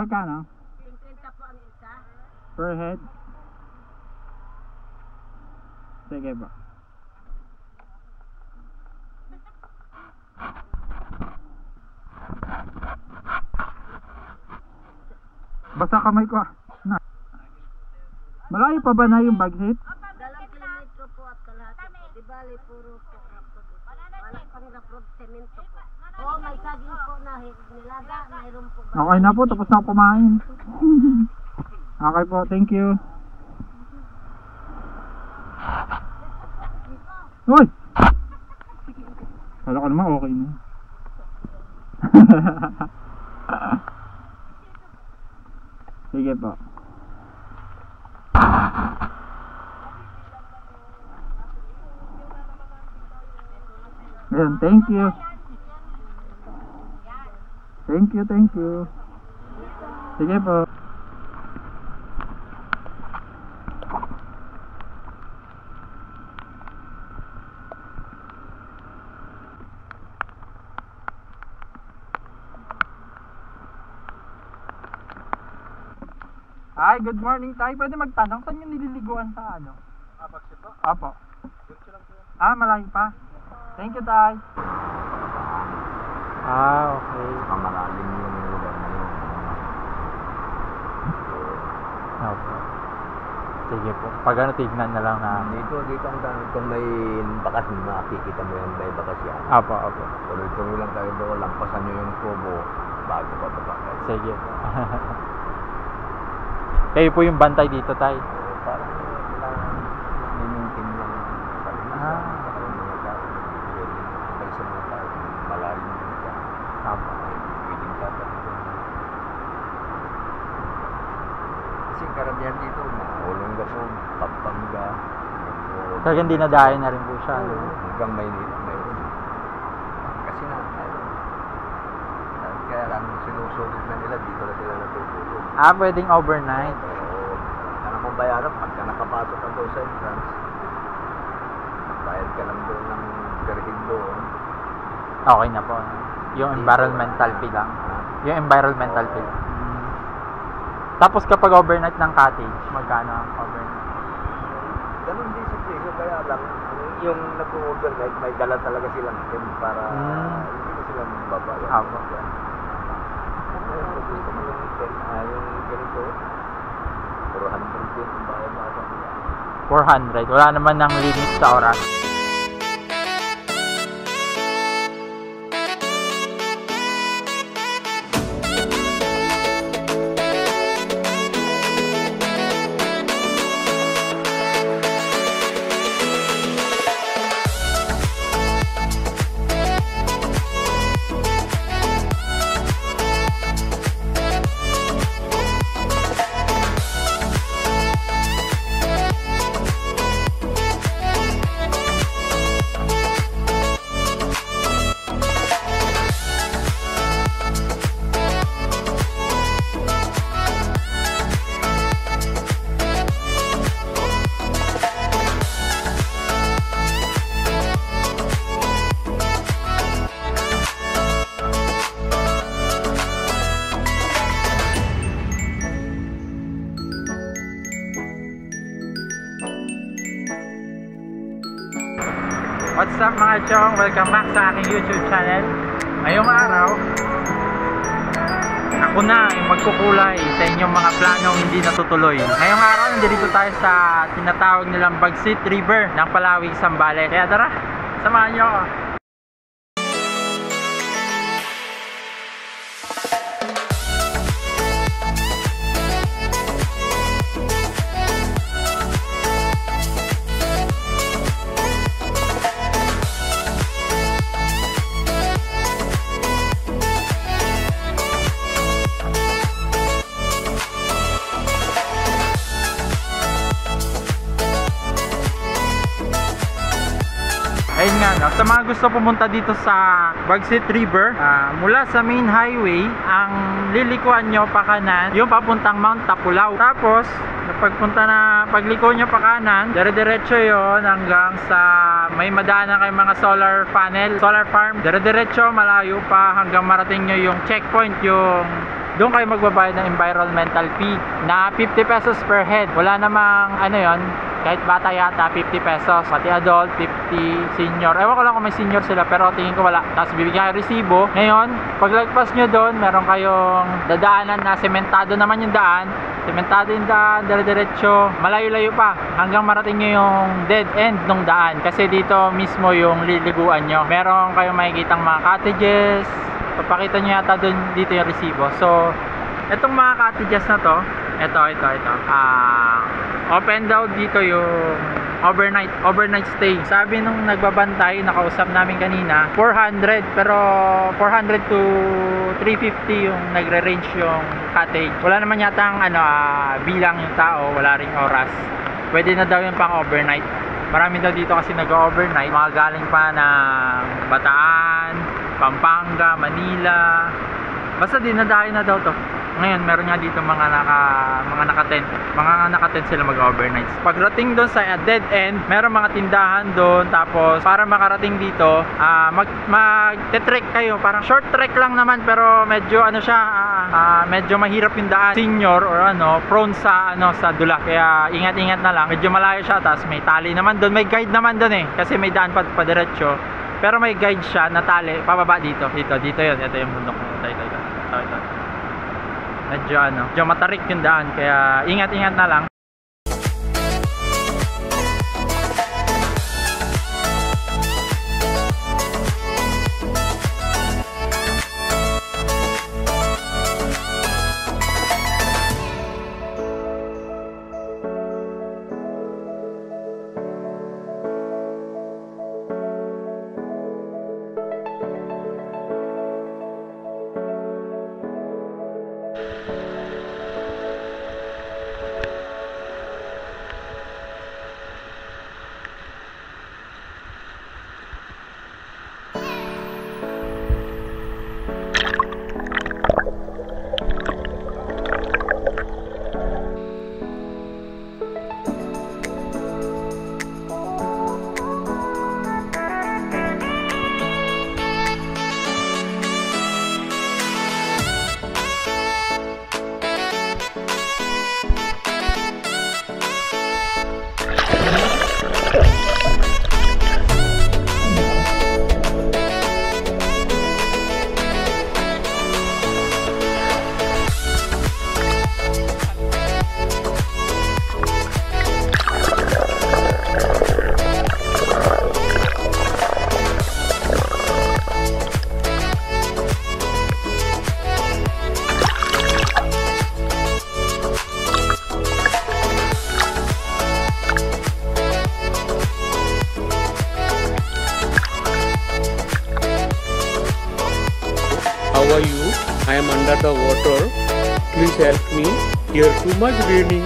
Magkano? 50 po ang isa. Per head? Sige po. Basta kamay ko. Na. Malayo pa ba na yung Bagsit? 2 kilometro po at kalahati po. Di bali, puro po. Wala pang na-prod semento po. Oo, may saging po na nilaga. Mayroon po. Okay na po, tapos na ako kumain. Okay po, thank you. Uy! Kala ko naman okay na. Sige po. Ayan, thank you. Thank you, thank you. Sige po. Hi, good morning tayo. Pwede magtanong, saan yung nililiguan sa ano? Bagsit po? Apo. Diretso lang po yan. Malayo pa. Thank you, tay. Okay. Pangalalim yung lugar na yun. Opo. Sige po. Pag ano, tignan na lang na. Dito ang dami. Kung may bakas, makikita mo yan, may bakas yan. Apo, apo. Tuloy-tuloy lang tayo doon. Lampasan nyo yung tubo bago pa ito. Sige po. Kayo po yung bantay dito, tay. Parang ninintin lang kanina. Pag sa mga tao, malalim yung siya. Apo. Pwedeng dapat ito. Kasi karamihan dito, Olonga po, Pampanga. Talagang dinadayo na rin po siya. Hanggang Maynila, mayroon. Kasi kaya lang sinusulit na nila, dito na sila natutulog. Pwedeng overnight. Oo. Ano mong bayaran pagka nakapasok ka doon sa entrance, bayad ka lang doon ng perhid doon. Okay na po. Yung environmental fee lang. Yung environmental fee lang. Tapos kapag overnight ng cottage, magkano ang overnight? Ganun din si Preso, kaya lang yung nag-overnight, may dala talaga silang tent para hindi na sila magbabayad. Apo. Gusto mo yung tent, yung ganito, 400 din ang bayad na ito. 400. Wala naman ng limit sa oras. What's up mga chong? Welcome back sa aking YouTube channel. Ngayong araw, ako na yung magkukulay sa inyong mga planong hindi natutuloy. Ngayong araw, nandito tayo sa tinatawag nilang Bagsit River ng Palawig, Zambales. Kaya tara, samahan nyo ako. Ayun nga, no? Sa mga gusto pumunta dito sa Bagsit River, mula sa main highway, ang lilikuan nyo pa kanan, yung papuntang Mount Tapulaw. Tapos, pagliko nyo pa kanan, dire-diretso yon hanggang sa may madaanan kayong mga solar panel, solar farm. Dire-diretso, malayo pa hanggang marating nyo yung checkpoint, yung doon kayo magbabayad ng environmental fee na 50 pesos per head. Wala namang ano yon, kahit bata yata 50 pesos, pati adult 50, senior, ewan ko lang kung may senior sila, pero tingin ko wala. Tapos bibigyan kayo resibo. Ngayon paglagpas nyo doon, meron kayong dadaanan na sementado naman yung daan. Sementado yung daan, dire-diretso, malayo-layo pa hanggang marating nyo yung dead end ng daan, kasi dito mismo yung liliguan nyo. Meron kayong makikitang mga cottages, papakita nyo yata doon dito yung resibo. So itong mga cottages na to, ito open daw dito yung overnight stay. Sabi nung nagbabantay, nakausap namin kanina, 400, pero 400 to 350 yung nagre-range yung cottage. Wala naman yata ang bilang yung tao, wala ring oras. Pwede na daw yung pang overnight. Marami daw dito kasi nag-overnight, mga galing pa ng Bataan, Pampanga, Manila, basta dinadayo na daw to. Ngayon meron nga dito mga naka-tent sila mag-overnight. Pagdating doon sa dead end, meron mga tindahan doon. Tapos para makarating dito, mag-trek kayo, parang short trek lang naman, pero medyo medyo mahirap yung daan. Senior or prone sa dula, kaya ingat-ingat na lang. Medyo malayo siya, tapos may tali naman doon, may guide naman doon kasi may daan pa diretso. Pero may guide siya na tali pababa dito. Dito yun, ito yung bundok. Ito. Medyo matarik yung daan, kaya ingat-ingat na lang. How are you? I am under the water. Please help me. Here too much raining.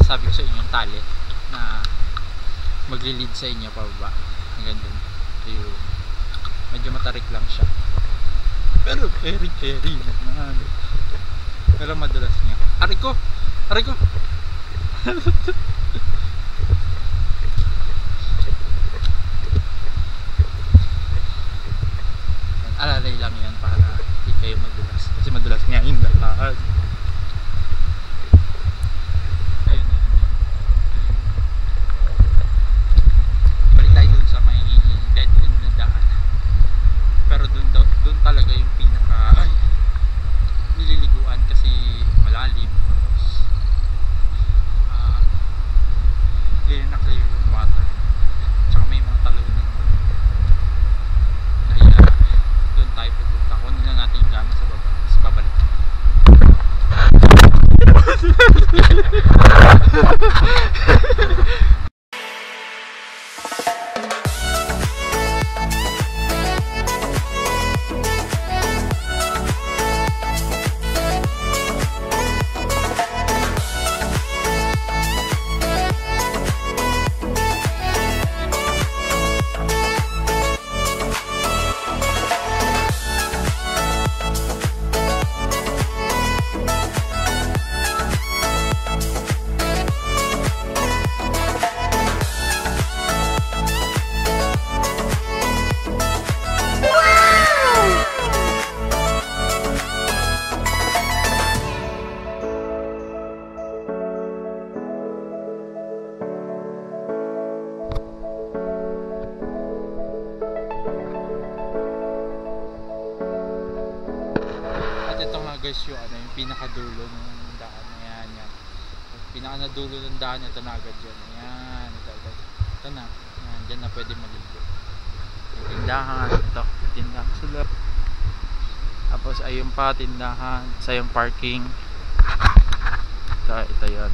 Sabi ko sa inyong tali na magli-lead sa inyo pababa. Hanggang dun. Ayun. Medyo matarik lang siya. Pero very naman. Pero madulas niya. Aray ko! Alalay lang yan para hindi kayo madulas. Kasi madulas nga yung lahat. Ayun. Balik tayo dun sa may dead end na daan. Pero dun talaga yung pinaka nililiguan kasi malalim. Clear na clear yung water. Tsaka may mga talunan doon. Kaya doon tayo pupunta. Kunin lang natin yung gamit sa baba. Tapos babalik. Guys, yung pinakadulo ng daan na yan. Pinakadulo ng daan, ito na agad yan. Ayan, ito na. Ayan, dyan na pwede maligo. Tindahan, ito. Tindahan sa loob. Tapos ayun pa, tindahan. Sa yung parking. Ito yun.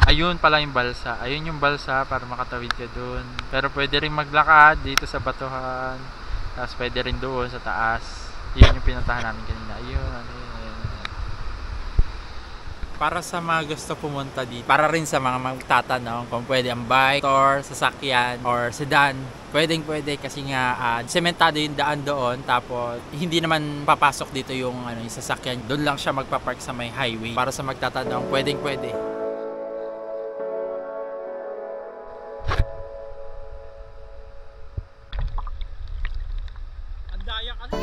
Ayun pala yung balsa. Ayun yung balsa para makatawid ka dun. Pero pwede rin maglakad dito sa batuhan. Tapos pwede rin doon sa taas. Yun yung pinuntahan namin kanina. Ayun. Para sa mga gusto pumunta dito, para rin sa mga magtatanong kung pwede ang bike, or sasakyan, or sedan, pwede kasi nga sementado yung daan doon. Tapos hindi naman papasok dito yung sasakyan. Doon lang siya magpapark sa may highway. Para sa magtatanong, pwede. Andaya kasi.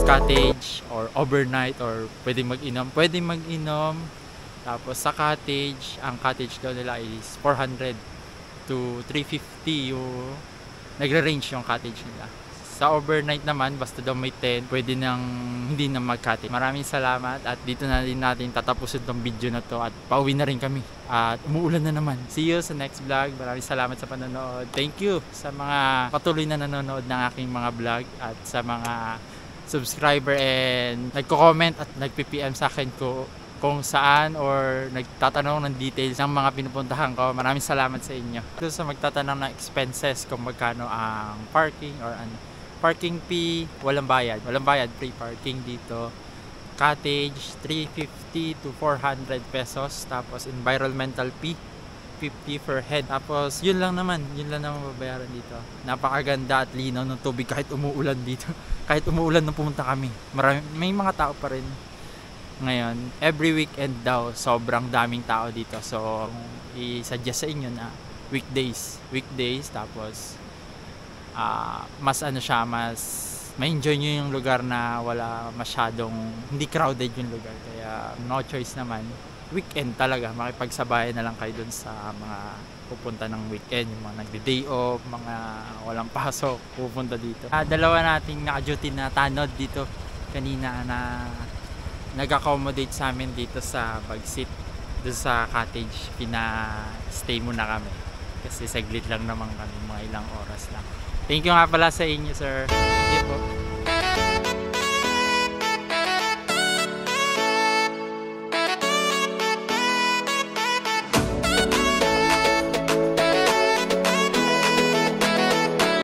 Cottage or overnight, or pwedeng mag-inom. Tapos sa cottage, ang cottage daw nila is 400 to 350 yung nagre-range yung cottage nila. Sa overnight naman, basta daw may tent, pwede nang hindi na mag-cottage. Maraming salamat at dito na din natin tatapusin tong video na to at pauwi na rin kami. At umuulan na naman. See you sa next vlog. Maraming salamat sa panonood. Thank you sa mga patuloy na nanonood ng aking mga vlog at sa mga subscriber and nagko-comment at nagpi-PM sa akin ko kung saan or nagtatanong ng details ng mga pinupuntahan ko. Maraming salamat sa inyo. Ito sa magtatanong ng expenses kung magkano ang parking or ano. Parking fee, walang bayad. Walang bayad, free parking dito. Cottage, 350 to 400 pesos. Tapos environmental fee, 50 per head. Tapos yun lang naman babayaran dito. Napakaganda at linaw ng tubig kahit umuulan dito. Kahit umuulan nung pumunta kami. May mga tao pa rin. Ngayon, every weekend daw, sobrang daming tao dito. So, i-suggest sa inyo na weekdays, tapos mas ano siya, mas ma-enjoy nyo yung lugar na wala masyadong, hindi crowded yung lugar. Kaya, no choice naman. Weekend talaga, makipagsabayan na lang kayo dun sa mga pupunta ng weekend, yung mga nagde-day off, mga walang pasok, pupunta dito. Dalawa nating naka-duty na tanod dito kanina na nag-accommodate sa amin dito sa Bagsit, doon sa cottage. Pina-stay muna kami kasi saglit lang naman kami, mga ilang oras lang. Thank you nga pala sa inyo, sir. Thank you po.